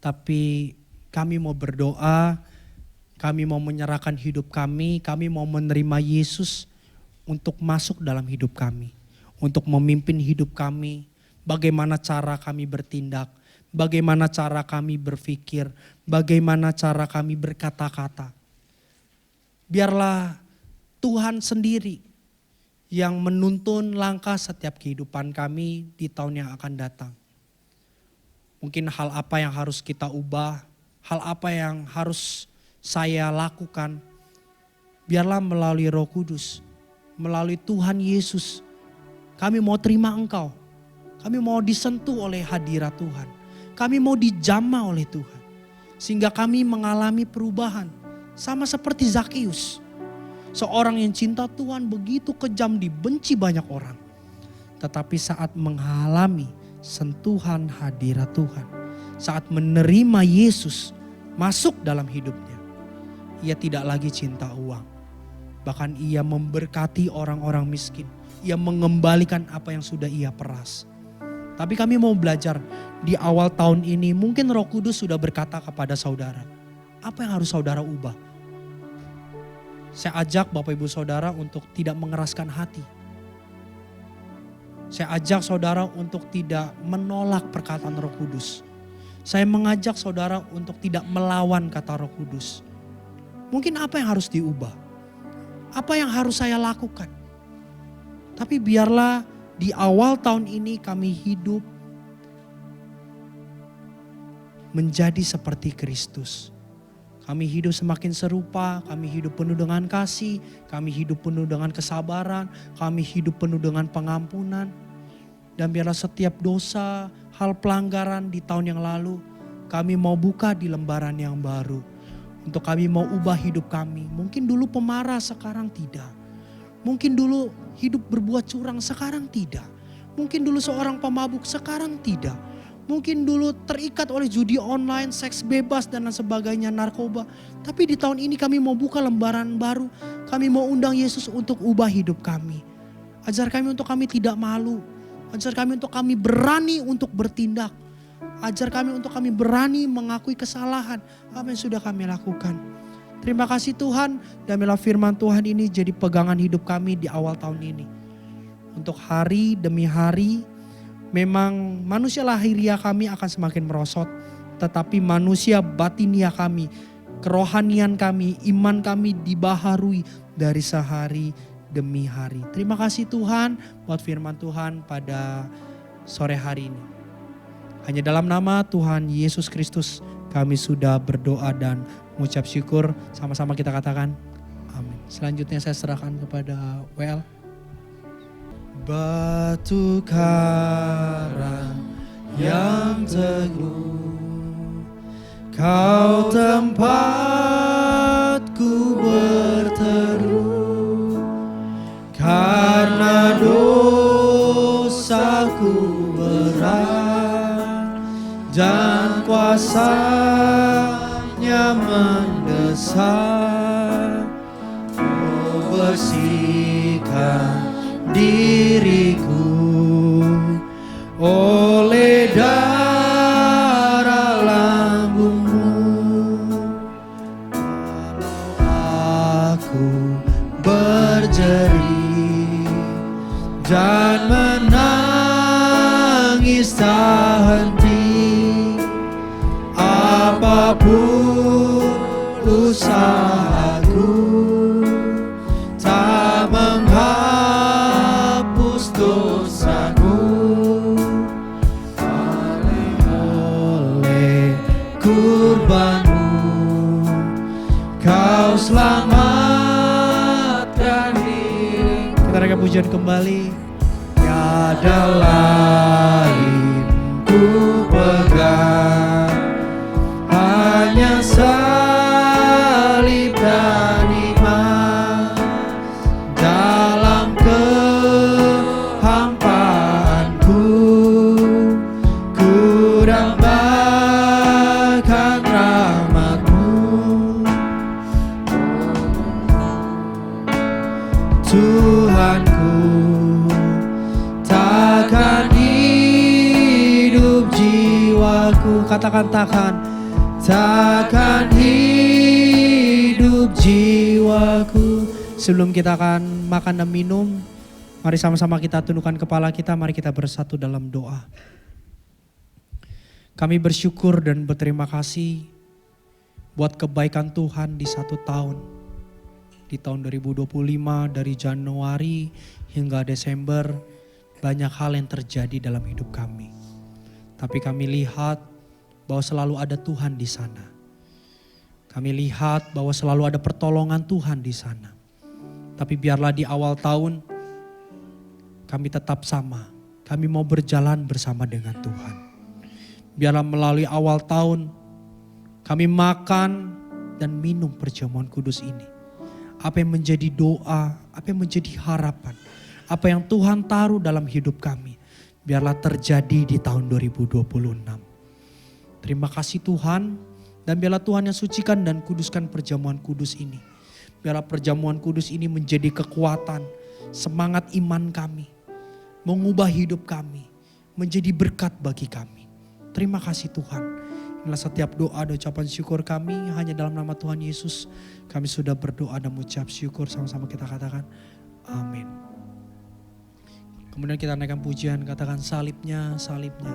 Tapi kami mau berdoa, kami mau menyerahkan hidup kami mau menerima Yesus untuk masuk dalam hidup kami. Untuk memimpin hidup kami. Bagaimana cara kami bertindak, bagaimana cara kami berpikir, bagaimana cara kami berkata-kata. Biarlah Tuhan sendiri yang menuntun langkah setiap kehidupan kami di tahun yang akan datang. Mungkin hal apa yang harus kita ubah, hal apa yang harus saya lakukan. Biarlah melalui Roh Kudus, melalui Tuhan Yesus, kami mau terima Engkau. Kami mau disentuh oleh hadirat Tuhan. Kami mau dijamah oleh Tuhan. Sehingga kami mengalami perubahan. Sama seperti Zakius. Seorang yang cinta Tuhan begitu kejam dibenci banyak orang. Tetapi saat mengalami sentuhan hadirat Tuhan. Saat menerima Yesus masuk dalam hidupnya. Ia tidak lagi cinta uang. Bahkan ia memberkati orang-orang miskin. Ia mengembalikan apa yang sudah ia peras. Tapi kami mau belajar di awal tahun ini, mungkin Roh Kudus sudah berkata kepada saudara, apa yang harus saudara ubah? Saya ajak Bapak Ibu Saudara untuk tidak mengeraskan hati. Saya ajak saudara untuk tidak menolak perkataan Roh Kudus. Saya mengajak saudara untuk tidak melawan kata Roh Kudus. Mungkin apa yang harus diubah? Apa yang harus saya lakukan? Tapi biarlah di awal tahun ini kami hidup menjadi seperti Kristus. Kami hidup semakin serupa, kami hidup penuh dengan kasih, kami hidup penuh dengan kesabaran, kami hidup penuh dengan pengampunan. Dan biarlah setiap dosa, hal pelanggaran di tahun yang lalu, kami mau buka di lembaran yang baru. Untuk kami mau ubah hidup kami. Mungkin dulu pemarah, sekarang tidak. Mungkin dulu hidup berbuat curang, sekarang tidak. Mungkin dulu seorang pemabuk, sekarang tidak. mungkin dulu terikat oleh judi online, seks bebas dan lain sebagainya, narkoba. Tapi di tahun ini kami mau buka lembaran baru. Kami mau undang Yesus untuk ubah hidup kami. Ajar kami untuk kami tidak malu. Ajar kami untuk kami berani untuk bertindak. Ajar kami untuk kami berani mengakui kesalahan apa yang sudah kami lakukan. Terima kasih Tuhan, dan biarlah firman Tuhan ini jadi pegangan hidup kami di awal tahun ini. Untuk hari demi hari, memang manusia lahiriah kami akan semakin merosot, tetapi manusia batiniah kami, kerohanian kami, iman kami dibaharui dari sehari demi hari. Terima kasih Tuhan buat firman Tuhan pada sore hari ini. Hanya dalam nama Tuhan Yesus Kristus kami sudah berdoa dan mengucap syukur. Sama-sama kita katakan amin. Selanjutnya saya serahkan kepada WL. Batu karang yang teguh, Kau tempatku berteduh, karena dosaku berat dan kuasanya mendesak. Oh, bersihkan diriku oleh darah lambungmu. Kalau aku berjerih dan menangis tak henti, apapun usahaku tak menghapus dosaku. Oleh kurbanmu Kau selamatkan diri. Kita reka pujian kembali. Tiada lain ku pegang, hanya salib dan iman. Dalam kehampaanku ku dambakan rahmat-Mu. Tuhanku, takkan hidup jiwaku. Katakan takkan hidup jiwaku. Sebelum kita akan makan dan minum, mari sama-sama kita tundukkan kepala kita, mari kita bersatu dalam doa. Kami bersyukur dan berterima kasih buat kebaikan Tuhan di satu tahun. Di tahun 2025 dari Januari hingga Desember banyak hal yang terjadi dalam hidup kami. Tapi kami lihat bahwa selalu ada Tuhan di sana. Kami lihat bahwa selalu ada pertolongan Tuhan di sana. Tapi biarlah di awal tahun kami tetap sama. Kami mau berjalan bersama dengan Tuhan. Biarlah melalui awal tahun kami makan dan minum perjamuan kudus ini. Apa yang menjadi doa, apa yang menjadi harapan, apa yang Tuhan taruh dalam hidup kami, biarlah terjadi di tahun 2026. Terima kasih Tuhan, dan biarlah Tuhan yang sucikan dan kuduskan perjamuan kudus ini. Biarlah perjamuan kudus ini menjadi kekuatan, semangat iman kami, mengubah hidup kami, menjadi berkat bagi kami. Terima kasih Tuhan. Inilah setiap doa dan ucapan syukur kami hanya dalam nama Tuhan Yesus. Kami sudah berdoa dan mengucap syukur, sama-sama kita katakan amin. Kemudian kita naikkan pujian, katakan salibnya, salibnya.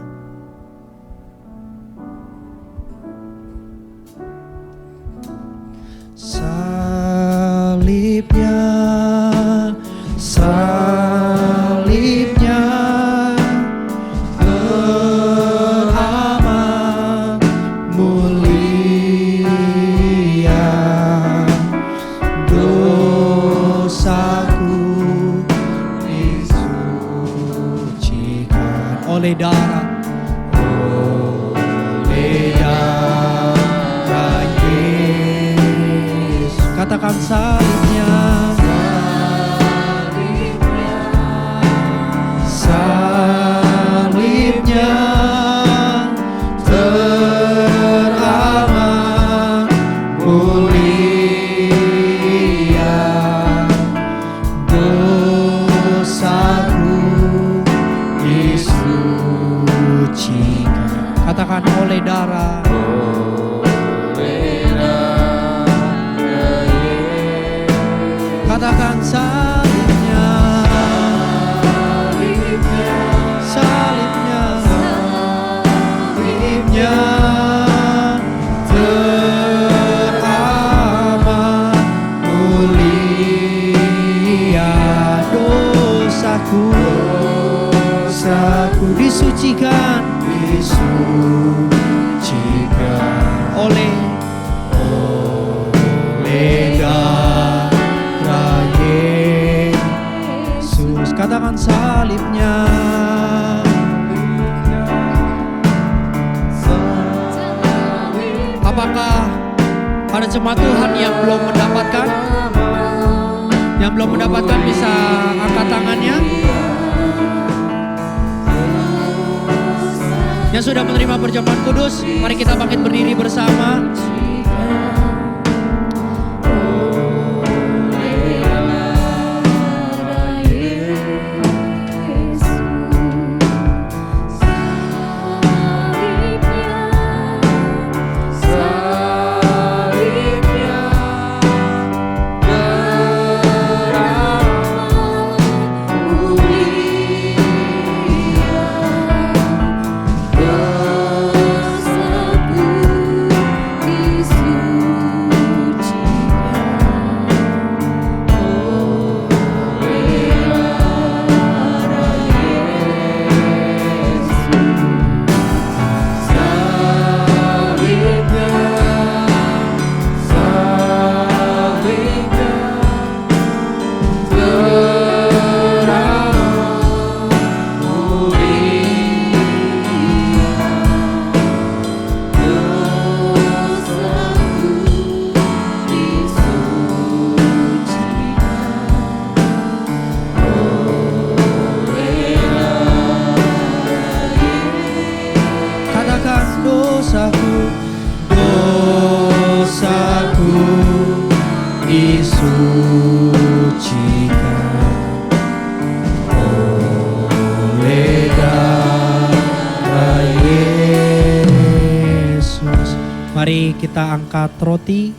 Salibnya, salibnya. Oleh darah Yesus. Katakan salibnya, salibnya, Ada jemaat Tuhan yang belum mendapatkan, bisa angkat tangannya. Yang sudah menerima perjamuan kudus, mari kita bangkit berdiri bersama. Mari kita angkat roti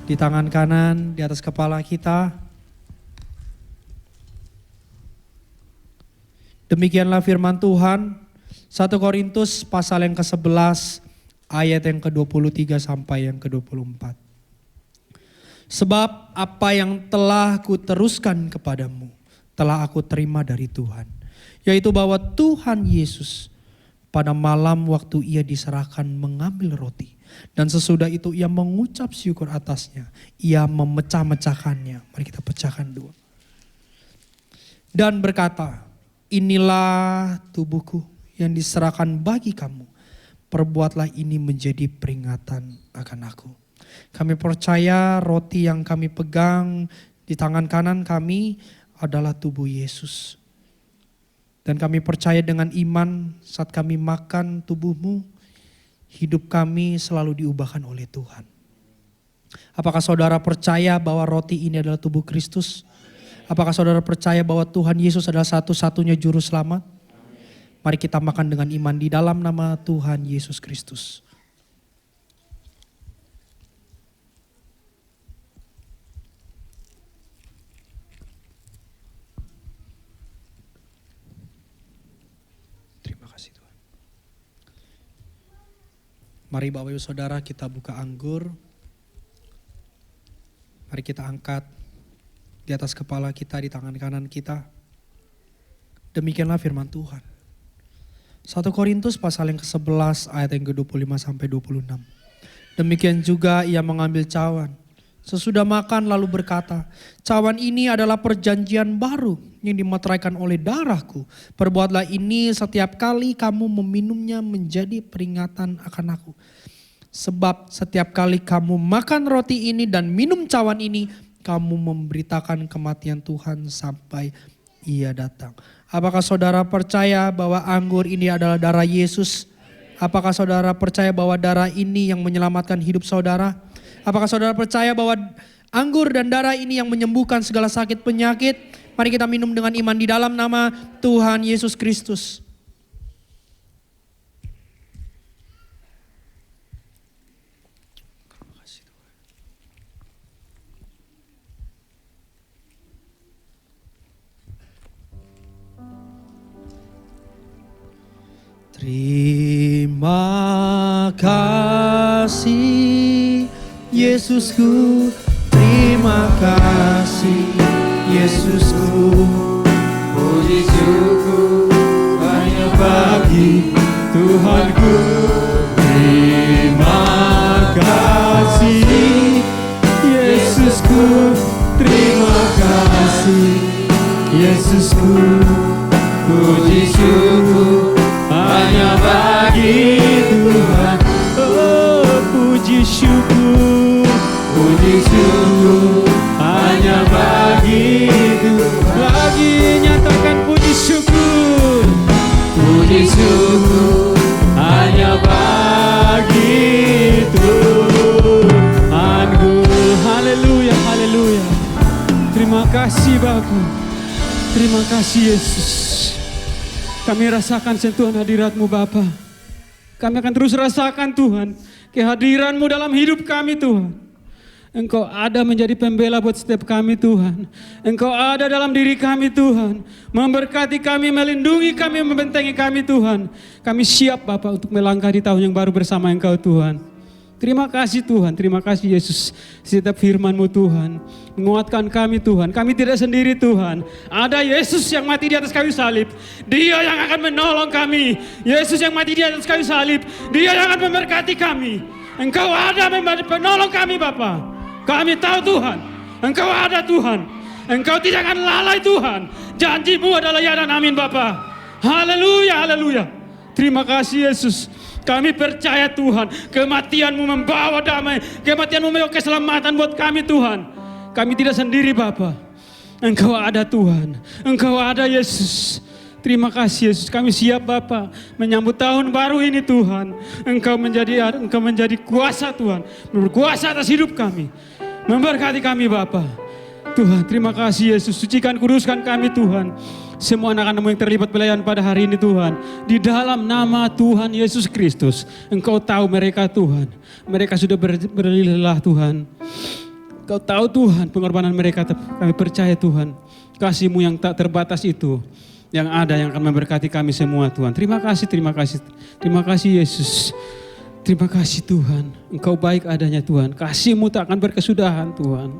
di tangan kanan di atas kepala kita. Demikianlah firman Tuhan, 1 Korintus pasal yang ke-11 ayat yang ke-23 sampai yang ke-24. Sebab apa yang telah kuteruskan kepadamu telah aku terima dari Tuhan, yaitu bahwa Tuhan Yesus pada malam waktu ia diserahkan mengambil roti. Dan sesudah itu ia mengucap syukur atasnya. Ia memecah-mecahkannya. Mari kita pecahkan dua. Dan berkata, inilah tubuhku yang diserahkan bagi kamu. Perbuatlah ini menjadi peringatan akan aku. Kami percaya roti yang kami pegang di tangan kanan kami adalah tubuh Yesus. Dan kami percaya dengan iman saat kami makan tubuhmu, hidup kami selalu diubahkan oleh Tuhan. Apakah saudara percaya bahwa roti ini adalah tubuh Kristus? Apakah saudara percaya bahwa Tuhan Yesus adalah satu-satunya juru selamat? Mari kita makan dengan iman di dalam nama Tuhan Yesus Kristus. Mari Bapak Ibu Saudara kita buka anggur. Mari kita angkat di atas kepala kita, di tangan kanan kita. Demikianlah firman Tuhan. 1 Korintus pasal yang ke-11 ayat yang ke-25 sampai 26. Demikian juga ia mengambil cawan. Sesudah makan lalu berkata, cawan ini adalah perjanjian baru yang dimeteraikan oleh darahku. Perbuatlah ini setiap kali kamu meminumnya menjadi peringatan akan aku. Sebab setiap kali kamu makan roti ini dan minum cawan ini, kamu memberitakan kematian Tuhan sampai ia datang. Apakah saudara percaya bahwa anggur ini adalah darah Yesus? Apakah saudara percaya bahwa darah ini yang menyelamatkan hidup saudara? Apakah saudara percaya bahwa anggur dan darah ini yang menyembuhkan segala sakit penyakit? Mari kita minum dengan iman di dalam nama Tuhan Yesus Kristus. Terima kasih Yesusku, terima kasih Yesusku. Puji syukur hanya bagi Tuhanku. Terima kasih Yesusku, terima kasih Yesusku. Puji syukur hanya bagi Tuhan. Oh, puji syukur syukur, puji syukur hanya bagi Tuhan. Lagi nyatakan puji syukur, puji syukur hanya bagi Tuhanku. Haleluya, haleluya. Terima kasih Bapa, terima kasih Yesus. Kami rasakan sentuhan hadirat-Mu Bapa. Kami akan terus rasakan Tuhan kehadiran-Mu dalam hidup kami Tuhan. Engkau ada menjadi pembela buat setiap kami Tuhan. Engkau ada dalam diri kami Tuhan. Memberkati kami, melindungi kami, membentengi kami Tuhan. Kami siap Bapa untuk melangkah di tahun yang baru bersama Engkau Tuhan. Terima kasih Tuhan, terima kasih Yesus. Setiap firman-Mu Tuhan menguatkan kami Tuhan. Kami tidak sendiri Tuhan. Ada Yesus yang mati di atas kayu salib. Dia yang akan menolong kami. Yesus yang mati di atas kayu salib. Dia yang akan memberkati kami. Engkau ada menolong kami Bapa. Kami tahu Tuhan, Engkau ada Tuhan. Engkau tidak akan lalai Tuhan. Janji-Mu adalah ya dan amin Bapa. Haleluya, haleluya. Terima kasih Yesus. Kami percaya Tuhan, kematian-Mu membawa damai, kematian-Mu membawa keselamatan buat kami Tuhan. Kami tidak sendiri Bapa. Engkau ada Tuhan, Engkau ada Yesus. Terima kasih Yesus, kami siap Bapa menyambut tahun baru ini Tuhan. Engkau menjadi kuasa Tuhan, berkuasa atas hidup kami. Memberkati kami Bapa. Tuhan, terima kasih Yesus, sucikan kuduskan kami Tuhan. Semua anak-anak-Mu yang terlibat pelayanan pada hari ini Tuhan, di dalam nama Tuhan Yesus Kristus, Engkau tahu mereka Tuhan. Mereka sudah berlelah Tuhan. Engkau tahu Tuhan pengorbanan mereka, kami percaya Tuhan. Kasih-Mu yang tak terbatas itu, yang ada yang akan memberkati kami semua Tuhan. Terima kasih, terima kasih. Terima kasih Yesus. Terima kasih Tuhan. Engkau baik adanya Tuhan. Kasih-Mu tak akan berkesudahan Tuhan.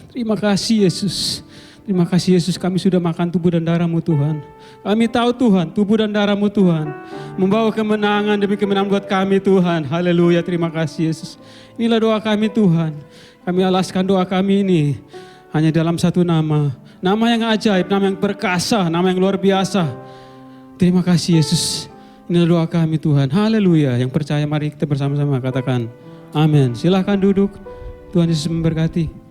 Terima kasih Yesus. Terima kasih Yesus, kami sudah makan tubuh dan darah-Mu Tuhan. Kami tahu Tuhan, tubuh dan darah-Mu Tuhan membawa kemenangan demi kemenangan buat kami Tuhan. Haleluya, terima kasih Yesus. Inilah doa kami Tuhan. Kami alaskan doa kami ini hanya dalam satu nama. Nama yang ajaib, nama yang perkasa, nama yang luar biasa. Terima kasih Yesus. Inilah doa kami Tuhan. Haleluya. Yang percaya mari kita bersama-sama katakan amin. Silahkan duduk. Tuhan Yesus memberkati.